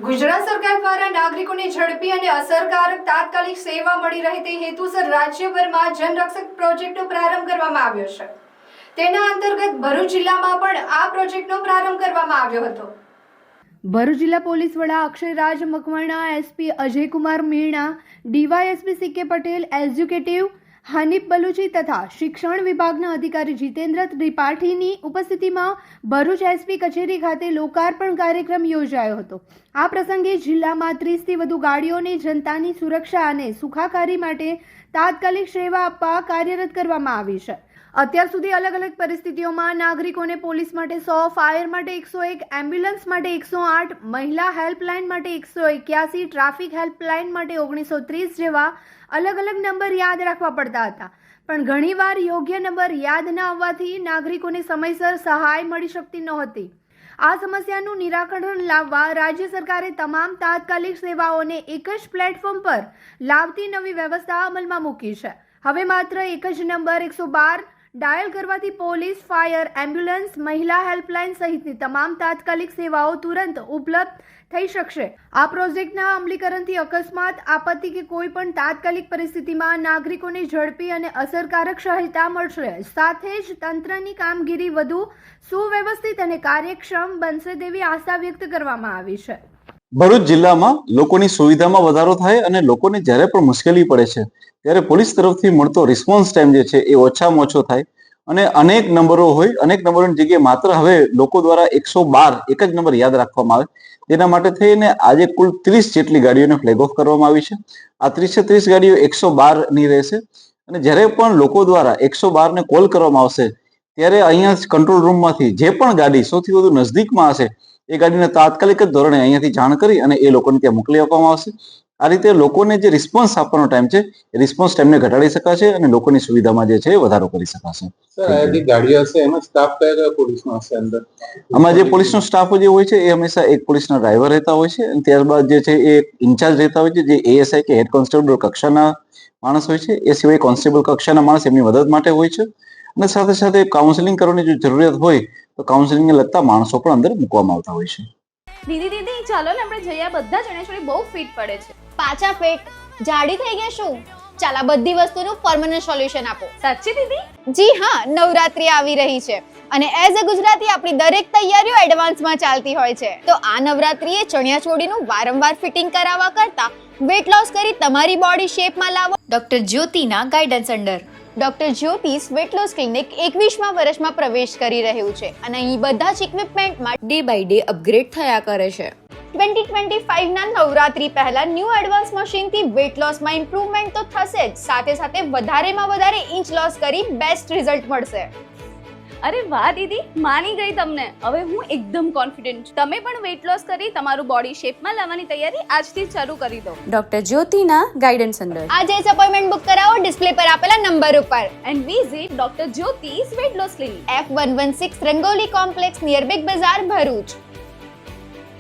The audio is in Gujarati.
ગુજરાત સરકાર દ્વારા નાગરિકોને ઝડપી અને અસરકારક તાત્કાલિક સેવા મળી રહે તે હેતુસર રાજ્યભરમાં જનરક્ષક પ્રોજેક્ટનો પ્રારંભ કરવામાં આવ્યો છે। તેના અંતર્ગત ભરૂચ જિલ્લામાં પણ આ પ્રોજેક્ટનો પ્રારંભ કરવામાં આવ્યો હતો। ભરૂચ જિલ્લા પોલીસ વડા Akshayraj Makwana, SP Ajaykumar Meena, DySP CK Patel, executive Hanif Baluchi તથા શિક્ષણ વિભાગના અધિકારી જીતેન્દ્ર ત્રિપાઠીની ઉપસ્થિતિમાં ભરૂચ એસપી કચેરી ખાતે લોકાર્પણ કાર્યક્રમ યોજાયો હતો। આ પ્રસંગે જિલ્લામાં 30થી વધુ ગાડીઓને જનતાની સુરક્ષા અને સુખાકારી માટે તાત્કાલિક સેવા આપવા કાર્યરત કરવામાં આવી છે। અત્યાર સુધી અલગ અલગ પરિસ્થિતિઓમાં નાગરિકોને પોલીસ માટે 100, ફાયર માટે 101, એમ્બ્યુલન્સ માટે 108, મહિલા હેલ્પલાઇન માટે 181, ટ્રાફિક હેલ્પલાઇન માટે 1930 જેવા અલગ અલગ નંબર યાદ રાખવા પડતા હતા, પણ ઘણીવાર યોગ્ય નંબર યાદ ન આવવાથી નાગરિકોને સમયસર સહાય મળી શકતી નહોતી। આ સમસ્યાનું નિરાકરણ લાવવા રાજ્ય સરકારે તમામ તાત્કાલિક સેવાઓને એક જ પ્લેટફોર્મ પર લાવતી નવી વ્યવસ્થા અમલમાં મૂકી છે। હવે માત્ર એક જ નંબર 112 ડાયલ કરવાથી પોલીસ, ફાયર, એમ્બ્યુલન્સ, મહિલા હેલ્પલાઇન સહિતની તમામ તાત્કાલિક સેવાઓ તુરંત ઉપલબ્ધ થઈ શકશે। આ પ્રોજેક્ટના અમલીકરણથી અકસ્માત, આપત્તિ કે કોઈ પણ તાત્કાલિક પરિસ્થિતિમાં નાગરિકોને ઝડપી અને અસરકારક સહાયતા મળશે, સાથે જ તંત્રની કામગીરી વધુ સુવ્યવસ્થિત અને કાર્યક્ષમ બનશે તેવી આશા વ્યક્ત કરવામાં આવી છે। ભરૂચ જિલ્લામાં લોકોની સુવિધામાં વધારો થાય અને લોકોને જ્યારે પણ મુશ્કેલી પડે છે ત્યારે પોલીસ તરફથી મળતો રિસ્પોન્સ ટાઈમ જે છે એ ઓછામાં ઓછો થાય અને અનેક નંબરો હોય, અનેક નંબરોની જગ્યાએ માત્ર હવે લોકો દ્વારા 112 એક જ નંબર યાદ રાખવામાં આવે, તેના માટે થઈને આજે કુલ 30 જેટલી ગાડીઓને ફ્લેગ ઓફ કરવામાં આવી છે। આ 30 ગાડીઓ 112 ની રહેશે અને જ્યારે પણ લોકો દ્વારા 112 ને કોલ કરવામાં આવશે ત્યારે અહીંયા કંટ્રોલ રૂમમાંથી જે પણ ગાડી સૌથી વધુ નજદીકમાં હશે એ ગાડીને તાત્કાલિક જ ધોરણે અહીંયાથી જાણ કરી અને એ લોકોને ત્યાં મોકલી આપવામાં આવશે। આ રીતે લોકોને જે રિસ્પોન્સ આપવાનો ટાઈમ છે એ રિસ્પોન્સ ટાઈમને ઘટાડી શકાશે અને લોકોની સુવિધામાં જે છે એ વધારો કરી શકાશે। સર, આ જે ગાડીઓ હશે એમાં સ્ટાફ કયા પોલીસનો હશે અંદર? આમાં જે પોલીસનો સ્ટાફ જે હોય છે એ હંમેશા એક પોલીસના ડ્રાઈવર રહેતા હોય છે અને ત્યારબાદ જે છે એ ઇન્ચાર્જ રહેતા હોય છે, જે એએસઆઈ કે હેડ કોન્સ્ટેબલ કક્ષાના માણસ હોય છે। એ સિવાય કોન્સ્ટેબલ કક્ષાના માણસ એમની મદદ માટે હોય છે અને સાથે સાથે કાઉન્સેલિંગ કરવાની જો જરૂરિયાત હોય તો કાઉન્સેલિંગને લગતા માણસો પણ અંદર મૂકવામાં આવતા હોય છે। દીદી ચાલો ને આપણે જઈએ, બધા ચણિયાચોળી બહુ ફિટ પડે છે। પાછા ફિટ જાડી થઈ ગયા શું? ચાલ આ બધી વસ્તુનું પરમનન્ટ સોલ્યુશન આપો। સાચી દીદી? જી હા, નવરાત્રી આવી રહી છે અને એઝ અ ગુજરાતી આપણી દરેક તૈયારીઓ એડવાન્સમાં ચાલતી હોય છે, તો આ નવરાત્રીએ ચણિયાચોળીનું વારંવાર ફિટિંગ કરાવવા કરતા વેટ લોસ કરી તમારી બોડી શેપમાં લાવો ડોક્ટર જ્યોતિના guidance under doctor Jyoti's weight loss clinic 21મા વર્ષમાં પ્રવેશ કરી રહ્યું છે અને અહીં બધા જ ઇક્વિપમેન્ટમાં ડે બાય ડે અપગ્રેડ થયા કરે છે। 2025ના નવરાત્રી પહેલા ન્યૂ એડવાન્સ મશીનથી વેટ લોસમાં ઇમ્પ્રુવમેન્ટ તો થશે જ, સાથે સાથે વધારેમાં વધારે ઇંચ લોસ કરી બેસ્ટ રિઝલ્ટ મળશે। અરે વાહ દીદી, માની ગઈ તમને। હવે હું એકદમ કોન્ફિડન્ટ છું। તમે પણ વેટ લોસ કરી તમારું બોડી શેપમાં લાવવાની તૈયારી આજથી જ શરૂ કરી દો ડોક્ટર જ્યોતિના ગાઈડન્સ અંડર। આજે જ અપોઇન્ટમેન્ટ બુક કરાવો ડિસ્પ્લે પર આપેલા નંબર ઉપર and visit doctor Jyoti's weight loss clinic, F116 Rangoli complex near Big Bazaar, Bharuch.